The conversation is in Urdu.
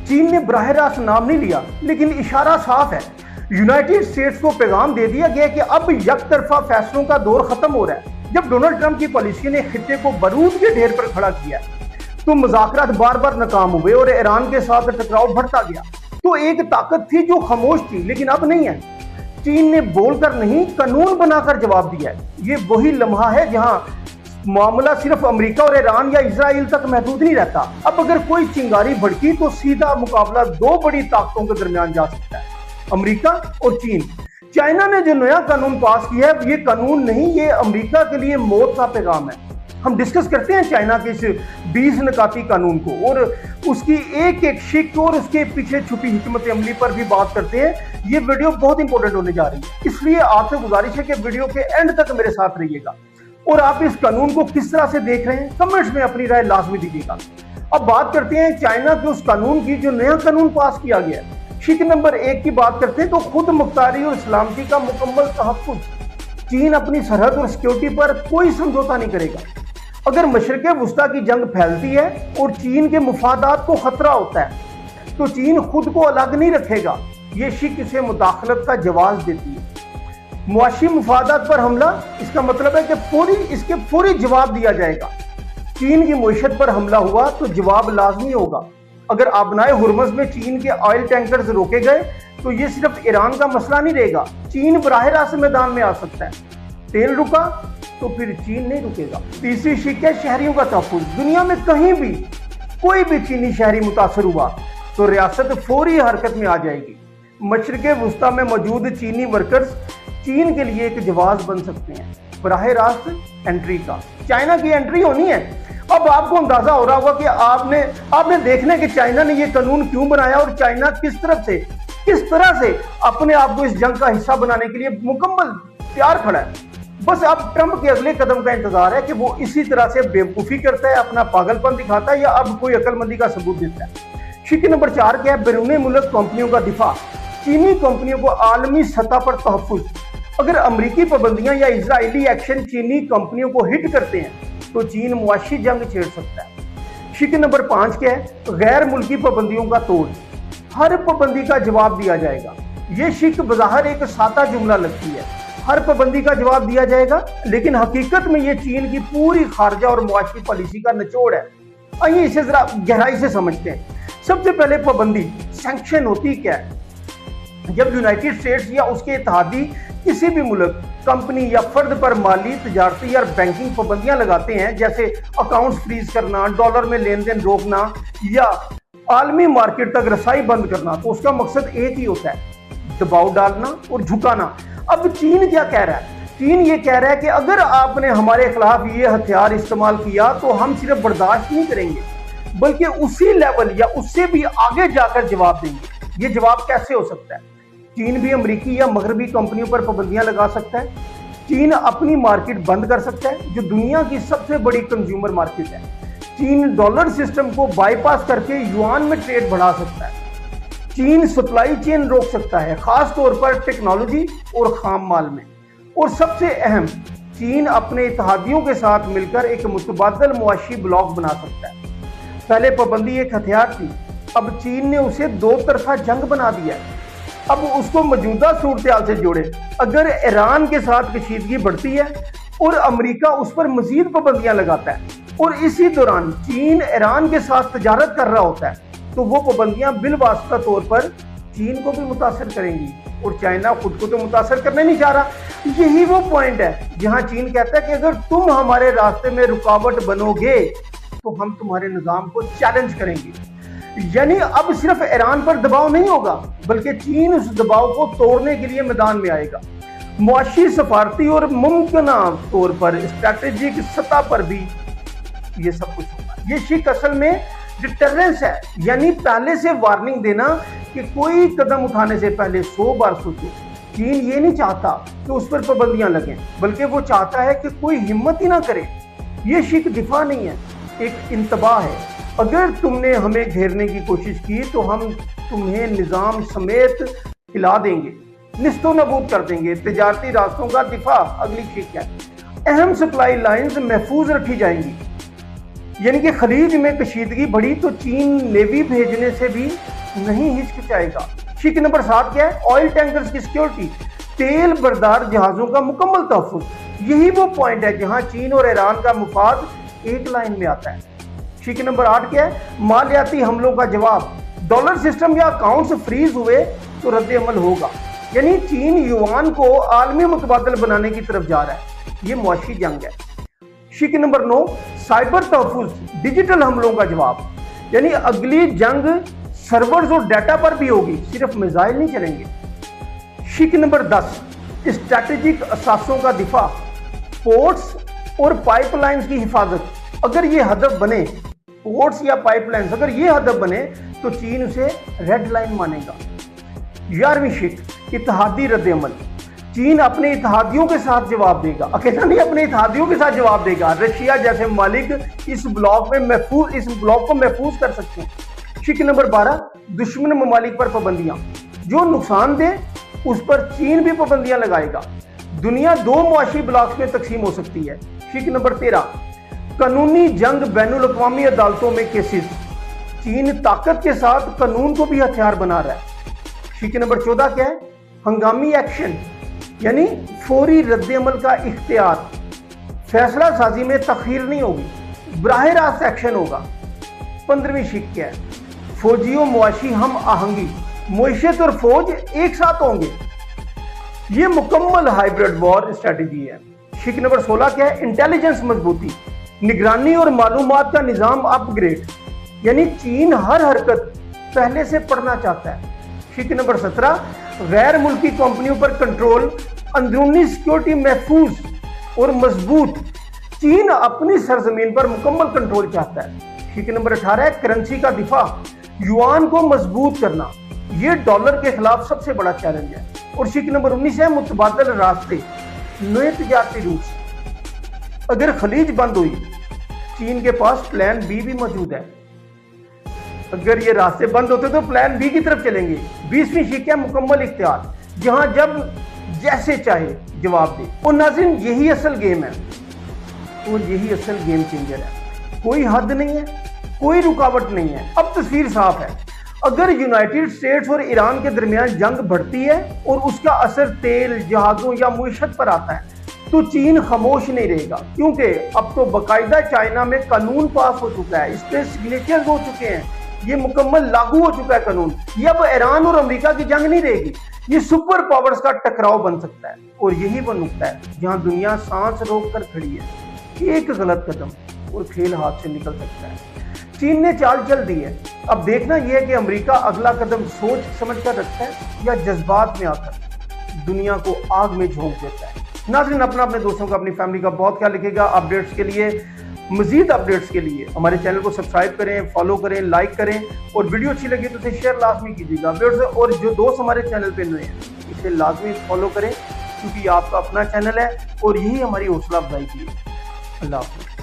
چین نے براہ راست نام نہیں لیا لیکن اشارہ صاف ہے۔ یونائٹڈ اسٹیٹس کو پیغام دے دیا گیا کہ اب یک طرفہ فیصلوں کا دور ختم ہو رہا ہے۔ جب ڈونلڈ ٹرمپ کی پالیسی نے خطے کو بارود کے ڈھیر پر کھڑا کیا تو مذاکرات بار بار ناکام ہوئے اور ایران کے ساتھ ٹکراؤ بڑھتا گیا۔ تو ایک طاقت تھی جو خاموش تھی لیکن اب نہیں ہے۔ چین نے بول کر نہیں، قانون بنا کر جواب دیا ہے۔ یہ وہی لمحہ ہے جہاں معاملہ صرف امریکہ اور ایران یا اسرائیل تک محدود نہیں رہتا۔ اب اگر کوئی چنگاری بھڑکی تو سیدھا مقابلہ دو بڑی طاقتوں کے درمیان جا سکتا ہے، امریکہ اور چین۔ چائنا نے جو نیا قانون پاس کیا ہے یہ قانون نہیں، یہ امریکہ کے لیے موت کا پیغام ہے۔ ہم ڈسکس کرتے ہیں چائنا کے اس 20 نکاتی قانون کو اور اس کی ایک ایک شک اور اس کے پیچھے چھپی حکمت عملی پر بھی بات کرتے ہیں۔ یہ ویڈیو بہت امپورٹنٹ ہونے جا رہی ہے، اس لیے آپ سے گزارش ہے کہ ویڈیو کے اینڈ تک میرے ساتھ رہیے گا اور آپ اس قانون کو کس طرح سے دیکھ رہے ہیں کمنٹس میں اپنی رائے لازمی دیجیے گا۔ اب بات کرتے ہیں چائنا کے اس قانون کی جو نیا قانون پاس کیا گیا ہے۔ شک نمبر 1 کی بات کرتے ہیں تو خود مختاری اور سلامتی کا مکمل تحفظ۔ چین اپنی سرحد اور سیکیورٹی پر کوئی سمجھوتا نہیں کرے گا۔ اگر مشرق وسطیٰ کی جنگ پھیلتی ہے اور چین کے مفادات کو خطرہ ہوتا ہے تو چین خود کو الگ نہیں رکھے گا۔ یہ شک اسے مداخلت کا جواز دیتی ہے۔ معاشی مفادات پر حملہ، اس کا مطلب ہے کہ اس کے فوری جواب دیا جائے گا۔ چین کی معیشت پر حملہ ہوا تو جواب لازمی ہوگا۔ اگر آبنائے ہرمز میں چین کے آئل ٹینکرز روکے گئے تو یہ صرف ایران کا مسئلہ نہیں رہے گا، چین براہ راست میدان میں آ سکتا ہے۔ تیل رکا تو پھر چین نہیں رکے گا۔ تیسری شک ہے شہریوں کا تحفظ۔ دنیا میں کہیں بھی کوئی بھی چینی شہری متاثر ہوا تو ریاست فوری حرکت میں آ جائے گی۔ مشرق وسطیٰ میں موجود چینی ورکرز چین کے لیے ایک جواز بن سکتے ہیں براہ راست انٹری کا۔ چائنا کی انٹری ہونی ہے۔ اب آپ کو اندازہ ہو رہا ہوگا کہ آپ نے دیکھنا ہے کہ چائنا نے یہ قانون کیوں بنایا اور چائنا کس طرح سے اپنے آپ کو اس جنگ کا حصہ بنانے کے لیے مکمل تیار کھڑا ہے۔ بس اب ٹرمپ کے اگلے قدم کا انتظار ہے کہ وہ اسی طرح سے بیوقوفی کرتا ہے، اپنا پاگل پن دکھاتا ہے یا اب کوئی عقل مندی کا ثبوت دیتا ہے۔ شک نمبر 4 کیا ہے؟ بیرون ملک کمپنیوں کا دفاع۔ چینی کمپنیوں کو عالمی سطح پر تحفظ۔ اگر امریکی پابندیاں یا اسرائیلی ایکشن چینی کمپنیوں کو ہٹ کرتے ہیں تو چین معاشی جنگ چھیڑ سکتا ہے۔ شک نمبر 5 کیا ہے؟ غیر ملکی پابندیوں کا توڑ۔ ہر پابندی کا جواب دیا جائے گا۔ یہ شک بظاہر ایک سادہ جملہ لگتی ہے، ہر پابندی کا جواب دیا جائے گا، لیکن حقیقت میں یہ چین کی پوری خارجہ اور معاشی پالیسی کا نچوڑ ہے۔ آئیے اسے ذرا گہرائی سے سمجھتے ہیں۔ سب سے پہلے پابندی، سینکشن ہوتی کیا ہے؟ جب یونائٹڈ اسٹیٹس یا اس کے اتحادی کسی بھی ملک، کمپنی یا فرد پر مالی، تجارتی یا بینکنگ پابندیاں لگاتے ہیں، جیسے اکاؤنٹس فریز کرنا، ڈالر میں لین دین روکنا یا عالمی مارکیٹ تک رسائی بند کرنا، تو اس کا مقصد ایک ہی ہوتا ہے، دباؤ ڈالنا اور جھکانا۔ اب چین کیا کہہ رہا ہے؟ چین یہ کہہ رہا ہے کہ اگر آپ نے ہمارے خلاف یہ ہتھیار استعمال کیا تو ہم صرف برداشت نہیں کریں گے بلکہ اسی لیول یا اس سے بھی آگے جا کر جواب دیں گے۔ یہ جواب کیسے ہو سکتا ہے؟ چین بھی امریکی یا مغربی کمپنیوں پر پابندیاں لگا سکتا ہے۔ چین اپنی مارکیٹ بند کر سکتا ہے جو دنیا کی سب سے بڑی کنزیومر مارکیٹ ہے۔ چین ڈالر سسٹم کو بائی پاس کر کے یوان میں ٹریڈ بڑھا سکتا ہے۔ چین سپلائی چین روک سکتا ہے، خاص طور پر ٹیکنالوجی اور خام مال میں۔ اور سب سے اہم، چین اپنے اتحادیوں کے ساتھ مل کر ایک متبادل معاشی بلاک بنا سکتا ہے۔ پہلے پابندی ایک ہتھیار تھی، اب چین نے اسے دو طرفہ جنگ بنا دیا ہے۔ اب اس کو موجودہ صورتحال سے جوڑے۔ اگر ایران کے ساتھ کشیدگی بڑھتی ہے اور امریکہ اس پر مزید پابندیاں لگاتا ہے اور اسی دوران چین ایران کے ساتھ تجارت کر رہا ہوتا ہے تو وہ پابندیاں بالواسطہ طور پر چین کو بھی متاثر کریں گی اور چائنا خود کو تو متاثر کرنا نہیں چاہ رہا۔ یہی وہ پوائنٹ ہے جہاں چین کہتا ہے کہ اگر تم ہمارے راستے میں رکاوٹ بنو گے تو ہم تمہارے نظام کو چیلنج کریں گے۔ یعنی اب صرف ایران پر دباؤ نہیں ہوگا بلکہ چین اس دباؤ کو توڑنے کے لیے میدان میں آئے گا۔ معاشی، سفارتی اور ممکنہ طور پر اسٹریٹجک سطح پر بھی یہ سب کچھ ہوگا۔ یہ شک اصل میں ڈیٹرنس ہے، یعنی پہلے سے وارننگ دینا کہ کوئی قدم اٹھانے سے پہلے 100 بار سوچو۔ چین یہ نہیں چاہتا کہ اس پر پابندیاں لگیں بلکہ وہ چاہتا ہے کہ کوئی ہمت ہی نہ کرے۔ یہ شک دفاع نہیں ہے، ایک انتباہ ہے۔ اگر تم نے ہمیں گھیرنے کی کوشش کی تو ہم تمہیں نظام سمیت ہلا دیں گے، نیست و نابود کر دیں گے۔ تجارتی راستوں کا دفاع اگلی شک ہے۔ اہم سپلائی لائنز محفوظ رکھی جائیں گی، یعنی کہ خلیج میں کشیدگی بڑھی تو چین نیوی بھیجنے سے بھی نہیں ہچکچائے گا۔ شک نمبر 7 کیا ہے؟ آئل ٹینکرز کی سیکیورٹی، تیل بردار جہازوں کا مکمل تحفظ۔ یہی وہ پوائنٹ ہے جہاں چین اور ایران کا مفاد ایک لائن میں آتا ہے۔ شک نمبر 8 کیا ہے؟ مالیاتی حملوں کا جواب، ڈالر سسٹم یا اکاؤنٹس فریز ہوئے تو رد عمل ہوگا، یعنی چین یوان کو عالمی متبادل بنانے کی طرف جا رہا ہے، یہ معاشی جنگ ہے۔ شک نمبر 9 سائبر تحفظ، ڈیجیٹل حملوں کا جواب، یعنی اگلی جنگ سرورز اور ڈیٹا پر بھی ہوگی، صرف میزائل نہیں چلیں گے۔ شک نمبر 10 اسٹریٹجک اثاثوں کا دفاع، پورٹس اور پائپ لائنز کی حفاظت۔ اگر یہ ہدف بنے، پورٹس یا پائپ لائنز اگر یہ ہدف بنے تو چین اسے ریڈ لائن مانے گا۔ 11ویں شک اتحادی رد عمل، چین اپنے اتحادیوں کے ساتھ جواب دے گا، اکیلا نہیں، اپنے اتحادیوں کے ساتھ جواب دے گا۔ رشیا جیسے ممالک اس بلاک کو محفوظ کر سکتے ہیں۔ شک نمبر 12 دشمن ممالک پر پابندیاں، جو نقصان دے اس پر چین بھی پابندیاں لگائے گا۔ دنیا 2 معاشی بلاکس میں تقسیم ہو سکتی ہے۔ شک نمبر 13 قانونی جنگ بین الاقوامی عدالتوں میں کیسز، چین طاقت کے ساتھ قانون کو بھی ہتھیار بنا رہا ہے۔ شک نمبر 14 کیا ہے؟ ہنگامی ایکشن، یعنی فوری رد عمل کا اختیار، فیصلہ سازی میں تاخیر نہیں ہوگی، براہ راست ایکشن ہوگا۔ 15ویں شک کیا ہے؟ فوجی و معاشی ہم آہنگی، معیشت اور فوج ایک ساتھ ہوں گے، یہ مکمل ہائیبرڈ وار اسٹریٹجی ہے۔ شک نمبر 16 کیا ہے؟ انٹیلیجنس مضبوطی، نگرانی اور معلومات کا نظام اپ گریڈ، یعنی چین ہر حرکت پہلے سے پڑھنا چاہتا ہے۔ شک نمبر 17 غیر ملکی کمپنیوں پر کنٹرول، اندرونی سیکیورٹی محفوظ اور مضبوط، چین اپنی سرزمین پر مکمل کنٹرول چاہتا ہے۔ شک نمبر 18 ہے کرنسی کا دفاع، یوان کو مضبوط کرنا، یہ ڈالر کے خلاف سب سے بڑا چیلنج ہے۔ اور شک نمبر 19 ہے متبادل راستے، نئے تجارتی روٹس، اگر خلیج بند ہوئی چین کے پاس پلان بی بھی موجود ہے، اگر یہ راستے بند ہوتے تو پلان بی کی طرف چلیں گے۔ 20ویں شک ہے مکمل اختیار، جہاں جب جیسے چاہے جواب دے۔ اور ناظرین یہی اصل گیم ہے اور یہی اصل گیم چینجر ہے، کوئی حد نہیں ہے، کوئی رکاوٹ نہیں ہے۔ اب تصویر صاف ہے، اگر یونائٹڈ اسٹیٹس اور ایران کے درمیان جنگ بڑھتی ہے اور اس کا اثر تیل، جہازوں یا معیشت پر آتا ہے تو چین خاموش نہیں رہے گا، کیونکہ اب تو باقاعدہ چائنا میں قانون پاس ہو چکا ہے، اس پہ سگنیچرز ہو چکے ہیں، یہ مکمل لاگو ہو چکا ہے قانون۔ یہ اب ایران اور امریکہ کی جنگ نہیں رہے گی، یہ سپر پاورز کا ٹکراؤ بن سکتا ہے۔ اور یہی وہ نقطہ ہے جہاں دنیا سانس روک کر کھڑی ہے، ایک غلط قدم اور کھیل ہاتھ سے نکل سکتا ہے۔ چین نے چال چل دی ہے، اب دیکھنا یہ ہے کہ امریکہ اگلا قدم سوچ سمجھ کر رکھتا ہے یا جذبات میں آ کر دنیا کو آگ میں جھونک دیتا ہے۔ ناظرین اپنے دوستوں کا، اپنی فیملی کا بہت خیال رکھیے گا۔ اپڈیٹس کے لیے، مزید اپڈیٹس کے لیے ہمارے چینل کو سبسکرائب کریں، فالو کریں، لائک کریں، اور ویڈیو اچھی لگی تو اسے شیئر لازمی کیجیے گا۔ اور جو دوست ہمارے چینل پہ نئے ہیں اسے لازمی فالو کریں، کیونکہ یہ آپ کا اپنا چینل ہے اور یہی ہماری حوصلہ افزائی کی ہے۔ اللہ حافظ۔